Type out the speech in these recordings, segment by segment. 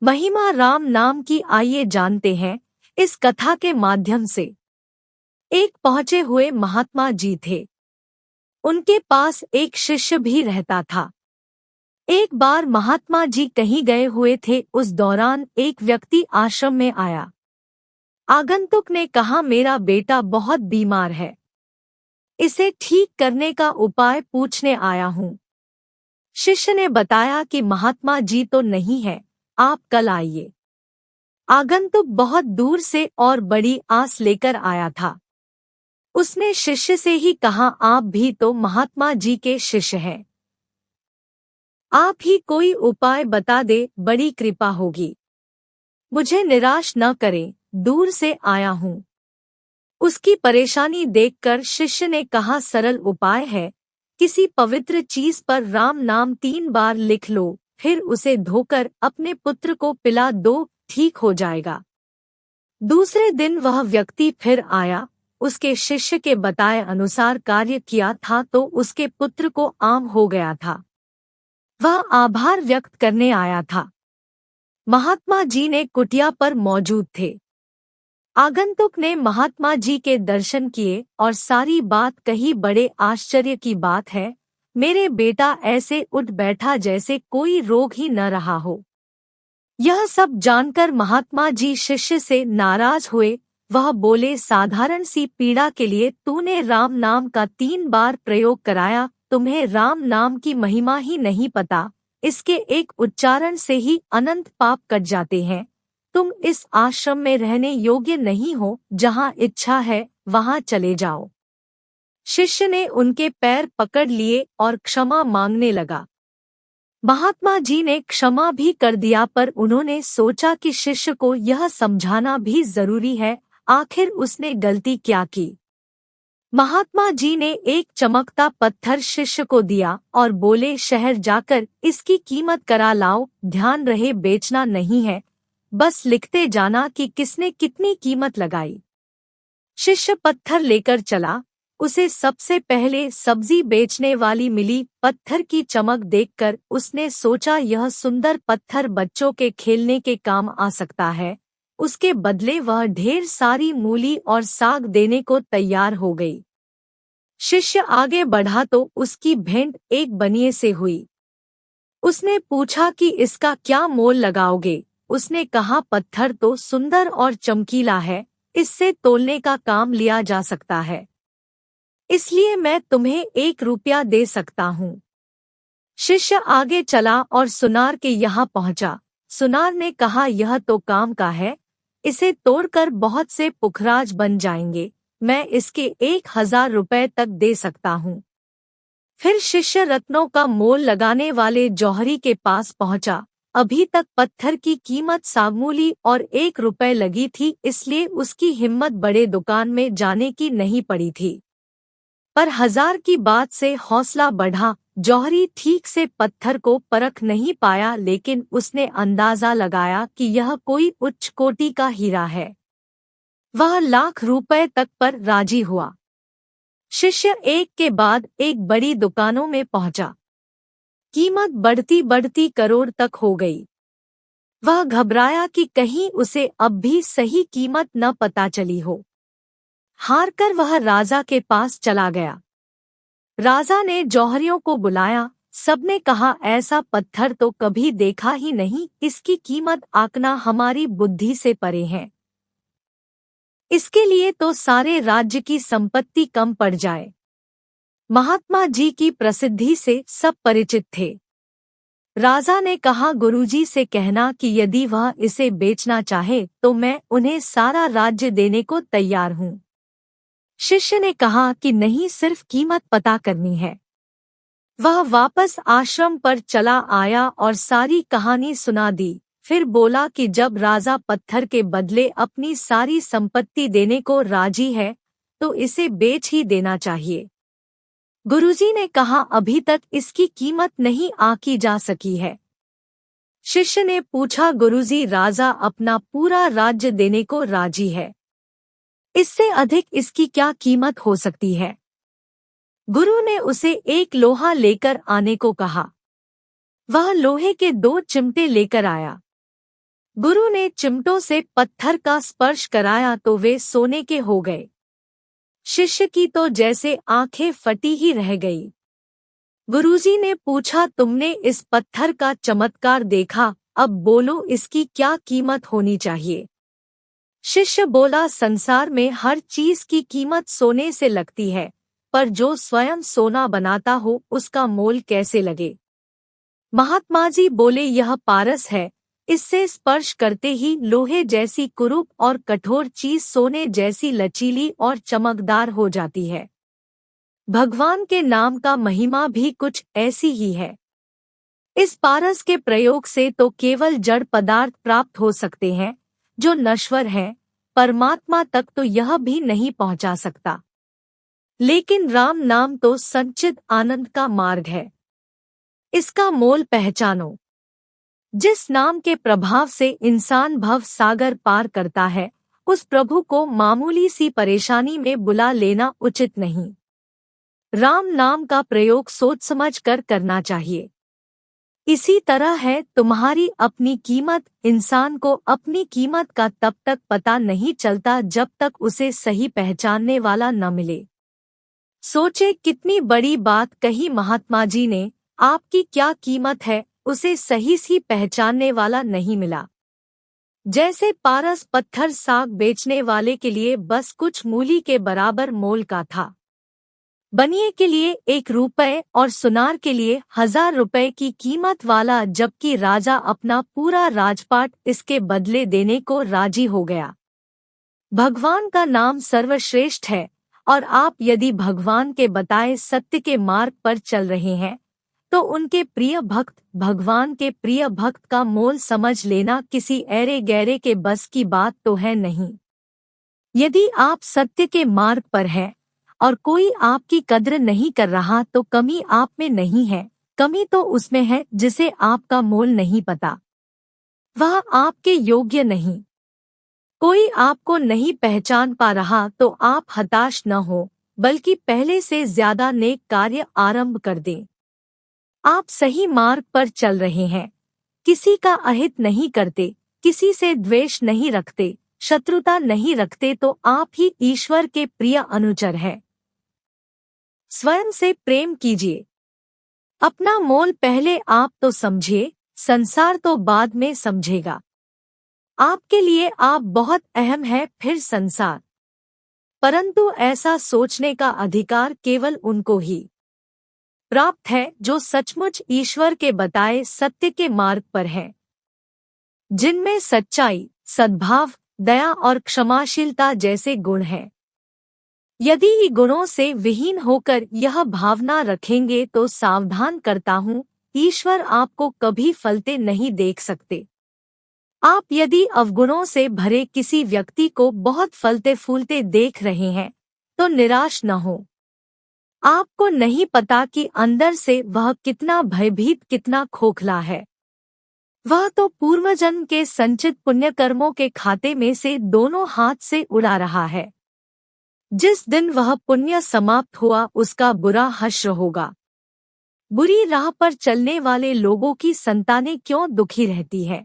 महिमा राम नाम की आइए जानते हैं इस कथा के माध्यम से। एक पहुंचे हुए महात्मा जी थे। उनके पास एक शिष्य भी रहता था। एक बार महात्मा जी कहीं गए हुए थे, उस दौरान एक व्यक्ति आश्रम में आया। आगंतुक ने कहा, मेरा बेटा बहुत बीमार है, इसे ठीक करने का उपाय पूछने आया हूँ। शिष्य ने बताया कि महात्मा जी तो नहीं है, आप कल आइए। आगंतुक बहुत दूर से और बड़ी आस लेकर आया था। उसने शिष्य से ही कहा, आप भी तो महात्मा जी के शिष्य हैं, आप ही कोई उपाय बता दे, बड़ी कृपा होगी। मुझे निराश न करें, दूर से आया हूँ। उसकी परेशानी देखकर शिष्य ने कहा, सरल उपाय है, किसी पवित्र चीज पर राम नाम 3 बार लिख लो, फिर उसे धोकर अपने पुत्र को पिला दो, ठीक हो जाएगा। दूसरे दिन वह व्यक्ति फिर आया। उसके शिष्य के बताए अनुसार कार्य किया था तो उसके पुत्र को आम हो गया था। वह आभार व्यक्त करने आया था। महात्मा जी ने कुटिया पर मौजूद थे। आगंतुक ने महात्मा जी के दर्शन किए और सारी बात कही। बड़े आश्चर्य की बात है, मेरे बेटा ऐसे उठ बैठा जैसे कोई रोग ही न रहा हो। यह सब जानकर महात्मा जी शिष्य से नाराज हुए। वह बोले, साधारण सी पीड़ा के लिए तूने राम नाम का 3 बार प्रयोग कराया, तुम्हें राम नाम की महिमा ही नहीं पता, इसके एक उच्चारण से ही अनंत पाप कट जाते हैं। तुम इस आश्रम में रहने योग्य नहीं हो, जहाँ इच्छा है वहाँ चले जाओ। शिष्य ने उनके पैर पकड़ लिए और क्षमा मांगने लगा। महात्मा जी ने क्षमा भी कर दिया, पर उन्होंने सोचा कि शिष्य को यह समझाना भी जरूरी है, आखिर उसने गलती क्या की। महात्मा जी ने एक चमकता पत्थर शिष्य को दिया और बोले, शहर जाकर इसकी कीमत करा लाओ, ध्यान रहे बेचना नहीं है, बस लिखते जाना कि किसने कितनी कीमत लगाई। शिष्य पत्थर लेकर चला। उसे सबसे पहले सब्जी बेचने वाली मिली। पत्थर की चमक देखकर उसने सोचा, यह सुंदर पत्थर बच्चों के खेलने के काम आ सकता है। उसके बदले वह ढेर सारी मूली और साग देने को तैयार हो गई। शिष्य आगे बढ़ा तो उसकी भेंट एक बनिए से हुई। उसने पूछा कि इसका क्या मोल लगाओगे। उसने कहा, पत्थर तो सुंदर और चमकीला है, इससे तोलने का काम लिया जा सकता है, इसलिए मैं तुम्हें 1 रुपया दे सकता हूँ। शिष्य आगे चला और सुनार के यहाँ पहुँचा। सुनार ने कहा, यह तो काम का है, इसे तोड़कर बहुत से पुखराज बन जाएंगे, मैं इसके 1000 रुपए तक दे सकता हूँ। फिर शिष्य रत्नों का मोल लगाने वाले जौहरी के पास पहुँचा। अभी तक पत्थर की कीमत सागमूली और 1 रुपए लगी थी, इसलिए उसकी हिम्मत बड़े दुकान में जाने की नहीं पड़ी थी। पर 1000 की बात से हौसला बढ़ा। जौहरी ठीक से पत्थर को परख नहीं पाया, लेकिन उसने अंदाजा लगाया कि यह कोई उच्च कोटि का हीरा है। वह लाख रुपए तक पर राजी हुआ। शिष्य एक के बाद एक बड़ी दुकानों में पहुंचा। कीमत बढ़ती बढ़ती करोड़ तक हो गई। वह घबराया कि कहीं उसे अब भी सही कीमत न पता चली हो। हारकर वह राजा के पास चला गया। राजा ने जौहरियों को बुलाया। सबने कहा, ऐसा पत्थर तो कभी देखा ही नहीं, इसकी कीमत आंकना हमारी बुद्धि से परे है। इसके लिए तो सारे राज्य की संपत्ति कम पड़ जाए। महात्मा जी की प्रसिद्धि से सब परिचित थे। राजा ने कहा, गुरुजी से कहना कि यदि वह इसे बेचना चाहे तो मैं उन्हें सारा राज्य देने को तैयार हूँ। शिष्य ने कहा कि नहीं, सिर्फ कीमत पता करनी है। वह वापस आश्रम पर चला आया और सारी कहानी सुना दी। फिर बोला कि जब राजा पत्थर के बदले अपनी सारी संपत्ति देने को राजी है तो इसे बेच ही देना चाहिए। गुरुजी ने कहा, अभी तक इसकी कीमत नहीं आंकी जा सकी है। शिष्य ने पूछा, गुरुजी, राजा अपना पूरा राज्य देने को राजी है, इससे अधिक इसकी क्या कीमत हो सकती है? गुरु ने उसे एक लोहा लेकर आने को कहा। वह लोहे के 2 चिमटे लेकर आया। गुरु ने चिमटों से पत्थर का स्पर्श कराया तो वे सोने के हो गए। शिष्य की तो जैसे आंखें फटी ही रह गई। गुरुजी ने पूछा, तुमने इस पत्थर का चमत्कार देखा, अब बोलो इसकी क्या कीमत होनी चाहिए। शिष्य बोला, संसार में हर चीज की कीमत सोने से लगती है, पर जो स्वयं सोना बनाता हो उसका मोल कैसे लगे। महात्मा जी बोले, यह पारस है, इससे स्पर्श करते ही लोहे जैसी कुरूप और कठोर चीज सोने जैसी लचीली और चमकदार हो जाती है। भगवान के नाम का महिमा भी कुछ ऐसी ही है। इस पारस के प्रयोग से तो केवल जड़ पदार्थ प्राप्त हो सकते हैं जो नश्वर हैं, परमात्मा तक तो यह भी नहीं पहुंचा सकता। लेकिन राम नाम तो संचित आनंद का मार्ग है, इसका मोल पहचानो। जिस नाम के प्रभाव से इंसान भव सागर पार करता है, उस प्रभु को मामूली सी परेशानी में बुला लेना उचित नहीं। राम नाम का प्रयोग सोच समझ कर करना चाहिए। इसी तरह है तुम्हारी अपनी कीमत। इंसान को अपनी कीमत का तब तक पता नहीं चलता जब तक उसे सही पहचानने वाला न मिले। सोचे कितनी बड़ी बात कही महात्मा जी ने। आपकी क्या कीमत है, उसे सही सी पहचानने वाला नहीं मिला। जैसे पारस पत्थर साग बेचने वाले के लिए बस कुछ मूली के बराबर मोल का था, बनिए के लिए 1 रुपए और सुनार के लिए 1000 रुपए की कीमत वाला, जबकि राजा अपना पूरा राजपाट इसके बदले देने को राजी हो गया। भगवान का नाम सर्वश्रेष्ठ है, और आप यदि भगवान के बताए सत्य के मार्ग पर चल रहे हैं तो उनके प्रिय भक्त, भगवान के प्रिय भक्त का मोल समझ लेना किसी ऐरे गैरे के बस की बात तो है नहीं। यदि आप सत्य के मार्ग पर हैं और कोई आपकी कद्र नहीं कर रहा तो कमी आप में नहीं है, कमी तो उसमें है जिसे आपका मोल नहीं पता। वह आपके योग्य नहीं। कोई आपको नहीं पहचान पा रहा तो आप हताश न हो, बल्कि पहले से ज्यादा नेक कार्य आरंभ कर दें। आप सही मार्ग पर चल रहे हैं, किसी का अहित नहीं करते, किसी से द्वेष नहीं रखते, शत्रुता नहीं रखते, तो आप ही ईश्वर के प्रिय अनुचर हैं। स्वयं से प्रेम कीजिए। अपना मोल पहले आप तो समझिए, संसार तो बाद में समझेगा। आपके लिए आप बहुत अहम है, फिर संसार। परंतु ऐसा सोचने का अधिकार केवल उनको ही प्राप्त है जो सचमुच ईश्वर के बताए सत्य के मार्ग पर हैं, जिनमें सच्चाई, सद्भाव, दया और क्षमाशीलता जैसे गुण हैं। यदि ये गुणों से विहीन होकर यह भावना रखेंगे तो सावधान करता हूँ, ईश्वर आपको कभी फलते नहीं देख सकते। आप यदि अवगुणों से भरे किसी व्यक्ति को बहुत फलते फूलते देख रहे हैं तो निराश न हो। आपको नहीं पता कि अंदर से वह कितना भयभीत, कितना खोखला है। वह तो पूर्वजन्म के संचित पुण्य कर्मों के खाते में से दोनों हाथ से उड़ा रहा है। जिस दिन वह पुण्य समाप्त हुआ उसका बुरा हश्र होगा। बुरी राह पर चलने वाले लोगों की संतानें क्यों दुखी रहती है।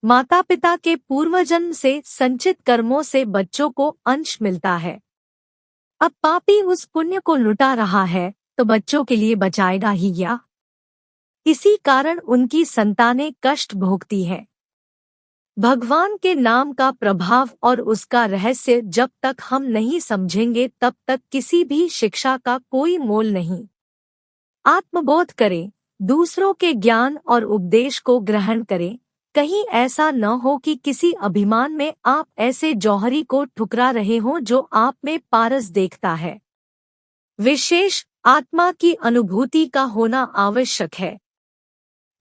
माता पिता के पूर्वजन्म से संचित कर्मों से बच्चों को अंश मिलता है। अब पापी उस पुण्य को लुटा रहा है तो बच्चों के लिए बचाएगा ही क्या। इसी कारण उनकी संतानें कष्ट भोगती हैं। भगवान के नाम का प्रभाव और उसका रहस्य जब तक हम नहीं समझेंगे तब तक किसी भी शिक्षा का कोई मोल नहीं। आत्मबोध करें, दूसरों के ज्ञान और उपदेश को ग्रहण करें। कहीं ऐसा न हो कि किसी अभिमान में आप ऐसे जौहरी को ठुकरा रहे हों जो आप में पारस देखता है। विशेष आत्मा की अनुभूति का होना आवश्यक है।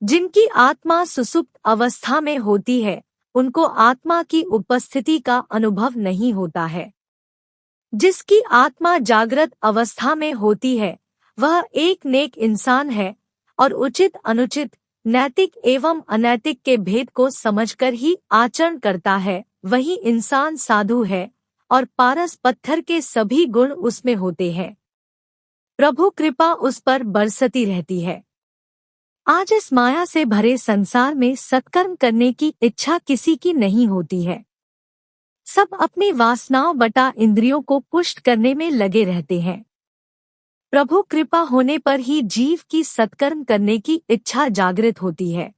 जिनकी आत्मा सुसुप्त अवस्था में होती है उनको आत्मा की उपस्थिति का अनुभव नहीं होता है। जिसकी आत्मा जागृत अवस्था में होती है वह एक नेक इंसान है और उचित अनुचित, नैतिक एवं अनैतिक के भेद को समझकर ही आचरण करता है। वही इंसान साधु है और पारस पत्थर के सभी गुण उसमें होते हैं। प्रभु कृपा उस पर बरसती रहती है। आज इस माया से भरे संसार में सत्कर्म करने की इच्छा किसी की नहीं होती है। सब अपनी वासनाओं बटा इंद्रियों को पुष्ट करने में लगे रहते हैं। प्रभु कृपा होने पर ही जीव की सत्कर्म करने की इच्छा जागृत होती है।